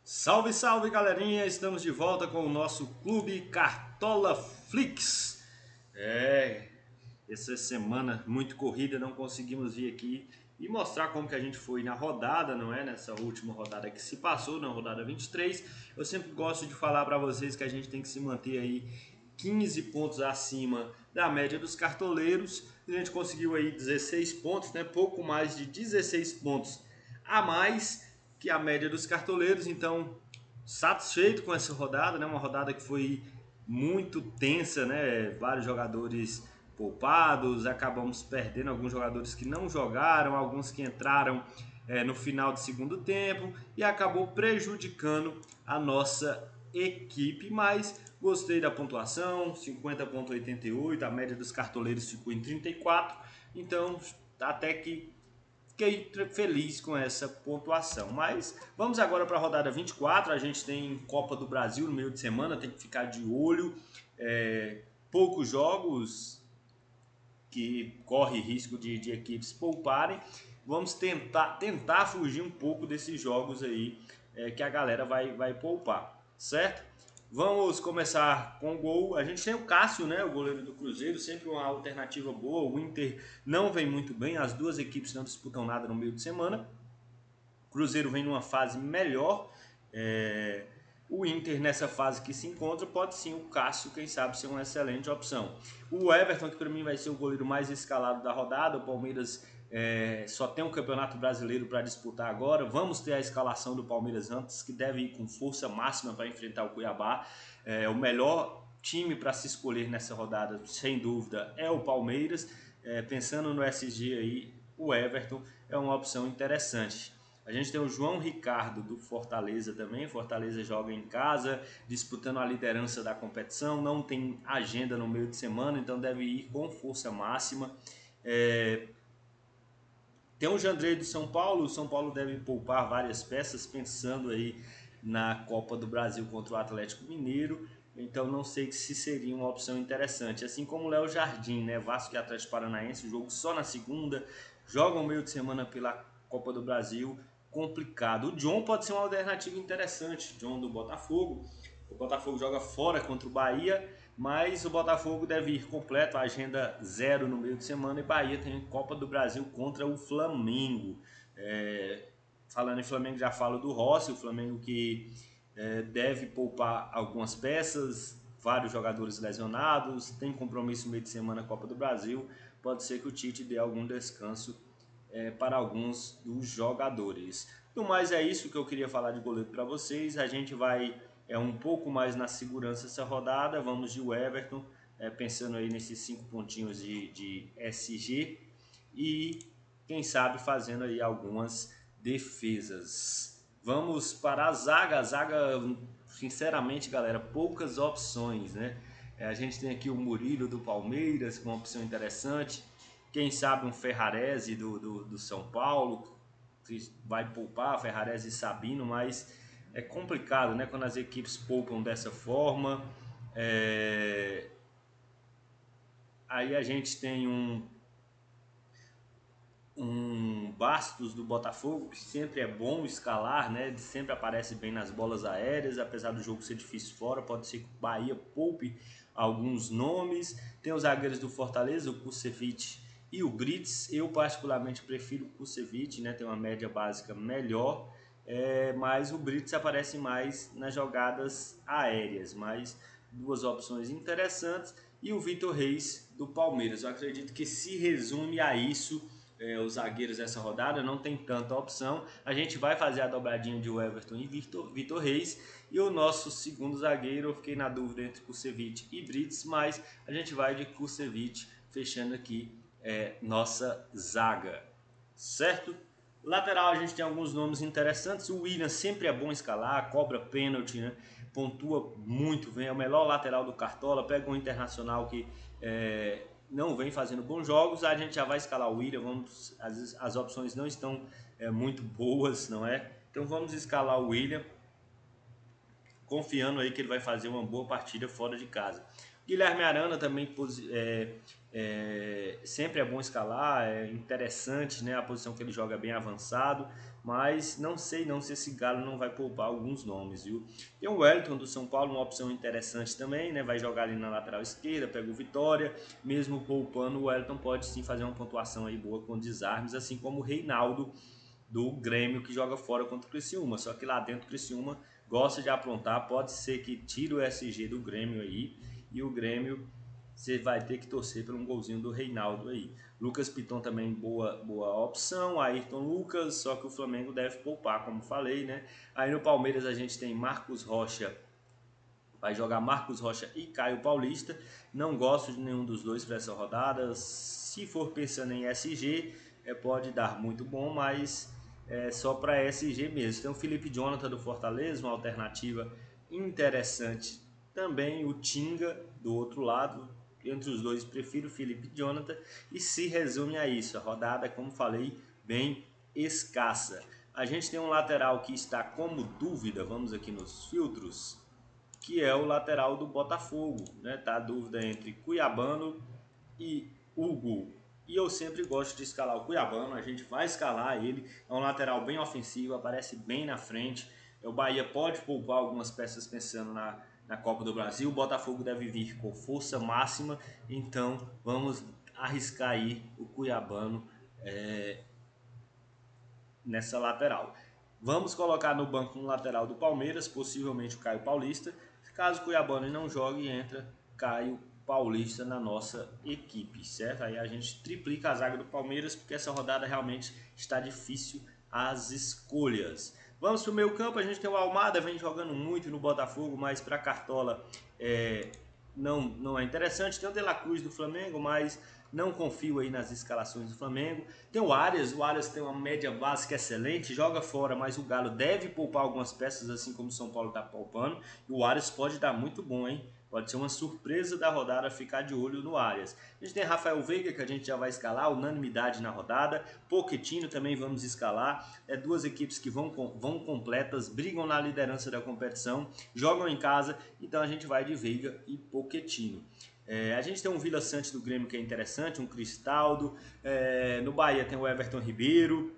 Salve, salve galerinha! Estamos de volta com o nosso clube Cartola Flix. Essa semana muito corrida, não conseguimos vir aqui e mostrar como que a gente foi na rodada, não é? Nessa última rodada que se passou, na rodada 23. Eu sempre gosto de falar para vocês que a gente tem que se manter aí 15 pontos acima da média dos cartoleiros. A gente conseguiu aí 16 pontos, né? Pouco mais de 16 pontos a mais que a média dos cartoleiros, então satisfeito com essa rodada, né? Uma rodada que foi muito tensa, né? Vários jogadores poupados, acabamos perdendo alguns jogadores que não jogaram, alguns que entraram no final do segundo tempo e acabou prejudicando a nossa equipe, mas gostei da pontuação, 50,88, a média dos cartoleiros ficou em 34, então até que fiquei feliz com essa pontuação. Mas vamos agora para a rodada 24. A gente tem Copa do Brasil no meio de semana, tem que ficar de olho. Poucos jogos que corre risco de equipes pouparem. Vamos tentar fugir um pouco desses jogos aí que a galera vai poupar, certo? Vamos começar com o gol. A gente tem o Cássio, né, o goleiro do Cruzeiro, sempre uma alternativa boa. O Inter não vem muito bem, as duas equipes não disputam nada no meio de semana. O Cruzeiro vem numa fase melhor. O Inter, nessa fase que se encontra, pode sim o Cássio, quem sabe, ser uma excelente opção. O Everton, que para mim vai ser o goleiro mais escalado da rodada. O Palmeiras só tem um Campeonato Brasileiro para disputar agora. Vamos ter a escalação do Palmeiras antes, que deve ir com força máxima para enfrentar o Cuiabá. O melhor time para se escolher nessa rodada, sem dúvida, é o Palmeiras. Pensando no SG aí, o Everton é uma opção interessante. A gente tem o João Ricardo do Fortaleza também. Fortaleza joga em casa, disputando a liderança da competição. Não tem agenda no meio de semana, então deve ir com força máxima. Tem o Jandrei do São Paulo. O São Paulo deve poupar várias peças, pensando aí na Copa do Brasil contra o Atlético Mineiro. Então não sei se seria uma opção interessante. Assim como o Léo Jardim, né? Vasco e Atlético Paranaense, o jogo só na segunda. Joga o meio de semana pela Copa do Brasil. Complicado. O John pode ser uma alternativa interessante. John do Botafogo. O Botafogo joga fora contra o Bahia, mas o Botafogo deve ir completo, a agenda zero no meio de semana, e Bahia tem Copa do Brasil contra o Flamengo. Falando em Flamengo, já falo do Rossi, o Flamengo que deve poupar algumas peças, vários jogadores lesionados, tem compromisso no meio de semana Copa do Brasil, pode ser que o Tite dê algum descanso para alguns dos jogadores. No mais é isso que eu queria falar de goleiro para vocês. A gente vai um pouco mais na segurança essa rodada. Vamos de Everton, pensando aí nesses 5 pontinhos de SG e quem sabe fazendo aí algumas defesas. Vamos para a zaga. A zaga, sinceramente, galera, poucas opções, né? A gente tem aqui o Murilo do Palmeiras, com uma opção interessante. Quem sabe um Ferrarese do São Paulo, que vai poupar Ferrarese e Sabino, mas é complicado, né? Quando as equipes poupam dessa forma. Aí a gente tem um Bastos do Botafogo, que sempre é bom escalar, né? Sempre aparece bem nas bolas aéreas, apesar do jogo ser difícil fora, pode ser que o Bahia poupe alguns nomes. Tem os zagueiros do Fortaleza, o Kusevich e o Brits. Eu particularmente prefiro o Kusevich, né? Tem uma média básica melhor, mas o Brits aparece mais nas jogadas aéreas, mas duas opções interessantes. E o Vitor Reis do Palmeiras. Eu acredito que se resume a isso. Os zagueiros dessa rodada não tem tanta opção. A gente vai fazer a dobradinha de Everton e Vitor Reis. E o nosso segundo zagueiro, eu fiquei na dúvida entre Kusevich e Brits, mas a gente vai de Kusevich, fechando aqui nossa zaga, certo? Lateral, a gente tem alguns nomes interessantes. O William sempre é bom escalar, cobra pênalti, né? Pontua muito, vem é o melhor lateral do Cartola. Pega um Internacional que não vem fazendo bons jogos, a gente já vai escalar o William. As opções não estão muito boas, não é? Então vamos escalar o William, confiando aí que ele vai fazer uma boa partida fora de casa. Guilherme Arana também Sempre é bom escalar, é interessante, né? A posição que ele joga é bem avançado, mas não sei não se esse Galo não vai poupar alguns nomes, viu? Tem o Wellington do São Paulo, uma opção interessante também, né? Vai jogar ali na lateral esquerda, pega o Vitória, mesmo poupando, o Wellington pode sim fazer uma pontuação aí boa com desarmes, assim como o Reinaldo do Grêmio que joga fora contra o Criciúma, só que lá dentro o Criciúma gosta de aprontar, pode ser que tire o SG do Grêmio aí, e o Grêmio você vai ter que torcer por um golzinho do Reinaldo aí. Lucas Piton também boa opção, Ayrton Lucas, só que o Flamengo deve poupar, como falei, né? Aí no Palmeiras a gente tem Marcos Rocha, vai jogar Marcos Rocha e Caio Paulista. Não gosto de nenhum dos dois para essa rodada. Se for pensando em SG, pode dar muito bom, mas é só para SG mesmo. Tem o Felipe Jonathan do Fortaleza, uma alternativa interessante. Também o Tinga do outro lado. Entre os dois, prefiro o Felipe Jonathan. E se resume a isso. A rodada, como falei, bem escassa. A gente tem um lateral que está como dúvida. Vamos aqui nos filtros, que é o lateral do Botafogo, né? Tá a dúvida entre Cuiabano e Hugo. E eu sempre gosto de escalar o Cuiabano, a gente vai escalar ele, é um lateral bem ofensivo, aparece bem na frente. O Bahia pode poupar algumas peças pensando na Copa do Brasil, o Botafogo deve vir com força máxima, então vamos arriscar aí o Cuiabano nessa lateral. Vamos colocar no banco um lateral do Palmeiras, possivelmente o Caio Paulista. Caso o Cuiabano não jogue, entra Caio Paulista na nossa equipe, certo? Aí a gente triplica a zaga do Palmeiras, porque essa rodada realmente está difícil as escolhas. Vamos para o meio campo, a gente tem o Almada, vem jogando muito no Botafogo, mas para Cartola não é interessante. Tem o De La Cruz do Flamengo, mas não confio aí nas escalações do Flamengo. Tem o Arias tem uma média básica excelente, joga fora, mas o Galo deve poupar algumas peças, assim como o São Paulo está poupando. E o Arias pode dar muito bom, hein? Pode ser uma surpresa da rodada, ficar de olho no Arias. A gente tem Rafael Veiga, que a gente já vai escalar, unanimidade na rodada. Pochettino também vamos escalar. Duas equipes que vão completas, brigam na liderança da competição, jogam em casa, então a gente vai de Veiga e Pochettino. A gente tem um Vila Sante do Grêmio que é interessante, um Cristaldo. No Bahia tem o Everton Ribeiro.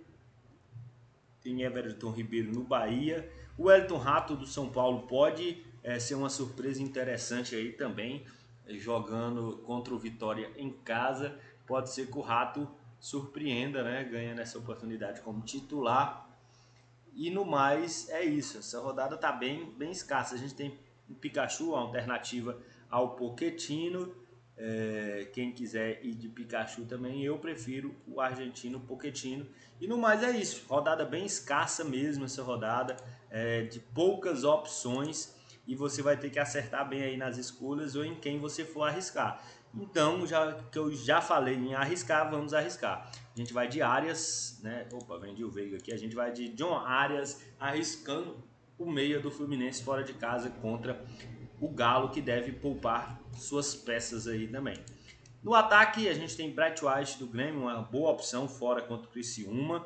Tem Everton Ribeiro no Bahia. O Elton Rato do São Paulo pode ser uma surpresa interessante aí também, jogando contra o Vitória em casa. Pode ser que o Rato surpreenda, né? Ganhando essa oportunidade como titular. E no mais é isso. Essa rodada tá bem escassa. A gente tem o Pikachu, a alternativa ao Pochettino. Quem quiser ir de Pikachu também, eu prefiro o argentino Pochettino. E no mais é isso. Rodada bem escassa mesmo essa rodada, de poucas opções. E você vai ter que acertar bem aí nas escolhas ou em quem você for arriscar. Então, já que eu já falei em arriscar, vamos arriscar. A gente vai de Arias, né? Opa, vendi o Veiga aqui. A gente vai de John Arias arriscando o meia do Fluminense fora de casa contra o Galo, que deve poupar suas peças aí também. No ataque, a gente tem Brett White do Grêmio, uma boa opção fora contra o Criciúma.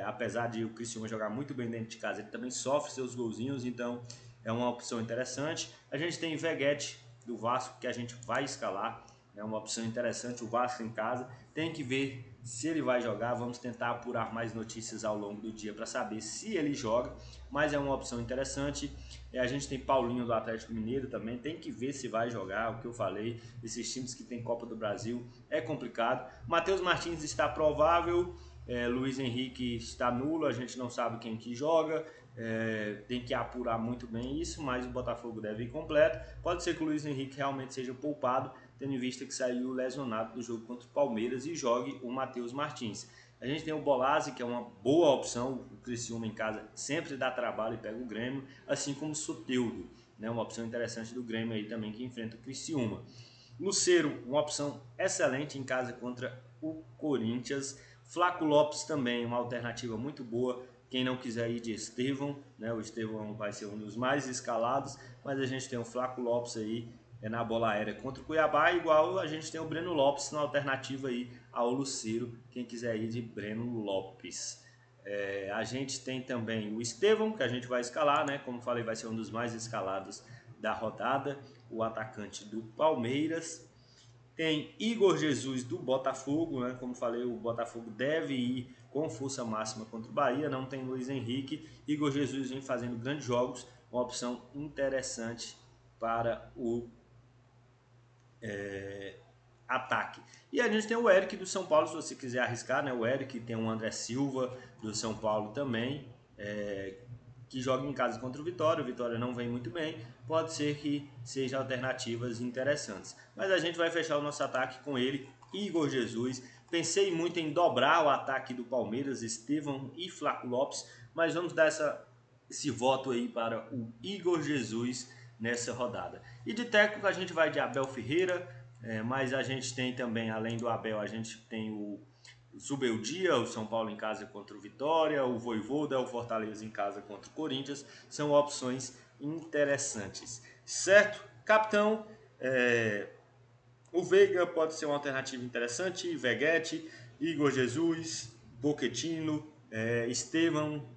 Apesar de o Criciúma jogar muito bem dentro de casa, ele também sofre seus golzinhos, então é uma opção interessante. A gente tem Veguete do Vasco, que a gente vai escalar, é uma opção interessante, o Vasco em casa. Tem que ver se ele vai jogar, vamos tentar apurar mais notícias ao longo do dia para saber se ele joga, mas é uma opção interessante. A gente tem Paulinho do Atlético Mineiro também, tem que ver se vai jogar, o que eu falei, esses times que tem Copa do Brasil é complicado. Matheus Martins está provável, Luiz Henrique está nulo, a gente não sabe quem que joga, tem que apurar muito bem isso, mas o Botafogo deve ir completo. Pode ser que o Luiz Henrique realmente seja poupado, tendo em vista que saiu lesionado do jogo contra o Palmeiras e jogue o Matheus Martins. A gente tem o Bolazzi, que é uma boa opção, o Criciúma em casa sempre dá trabalho e pega o Grêmio, assim como o Soteldo, né, uma opção interessante do Grêmio aí também que enfrenta o Criciúma. Lucero, uma opção excelente em casa contra o Corinthians. Flaco Lopes também, uma alternativa muito boa. Quem não quiser ir de Estevão, né, o Estevão vai ser um dos mais escalados, mas a gente tem o Flaco Lopes aí na bola aérea contra o Cuiabá, igual a gente tem o Breno Lopes na alternativa aí ao Lucero, quem quiser ir de Breno Lopes. A gente tem também o Estevão, que a gente vai escalar, né? Como falei, vai ser um dos mais escalados da rodada, o atacante do Palmeiras. Tem Igor Jesus do Botafogo, né? Como falei, o Botafogo deve ir com força máxima contra o Bahia. Não tem Luiz Henrique. Igor Jesus vem fazendo grandes jogos, uma opção interessante para o ataque. E a gente tem o Eric do São Paulo, se você quiser arriscar, né? O Eric tem o André Silva do São Paulo também, que joga em casa contra o Vitória. O Vitória não vem muito bem, pode ser que sejam alternativas interessantes. Mas a gente vai fechar o nosso ataque com ele, Igor Jesus. Pensei muito em dobrar o ataque do Palmeiras, Estevão e Flaco Lopes, mas vamos dar esse voto aí para o Igor Jesus nessa rodada. E de técnico a gente vai de Abel Ferreira, mas a gente tem também, além do Abel, a gente tem o Zubeldia, o São Paulo em casa contra o Vitória, o Vojvoda, o Fortaleza em casa contra o Corinthians. São opções interessantes, certo? Capitão, o Veiga pode ser uma alternativa interessante, Veguete, Igor Jesus, Pochettino, Estevão,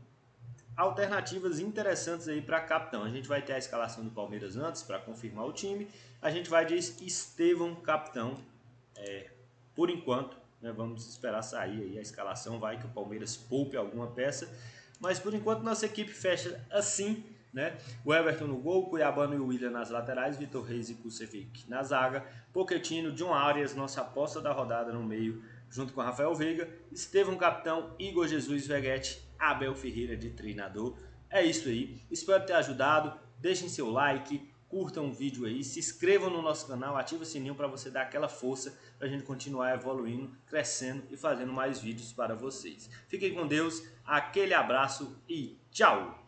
alternativas interessantes aí para capitão. A gente vai ter a escalação do Palmeiras antes para confirmar o time. A gente vai de Estevão capitão, por enquanto, né? Vamos esperar sair aí a escalação, vai que o Palmeiras poupe alguma peça, mas por enquanto nossa equipe fecha assim, né? O Everton no gol, Cuiabano e o Willian nas laterais, Vitor Reis e Kusevich na zaga, Pochettino, John Arias, nossa aposta da rodada no meio, junto com Rafael Veiga, Estevão capitão, Igor Jesus, Veguete, Abel Ferreira de treinador. É isso aí, espero ter ajudado, deixem seu like, curtam o vídeo aí, se inscrevam no nosso canal, ative o sininho para você dar aquela força para a gente continuar evoluindo, crescendo e fazendo mais vídeos para vocês. Fiquem com Deus, aquele abraço e tchau!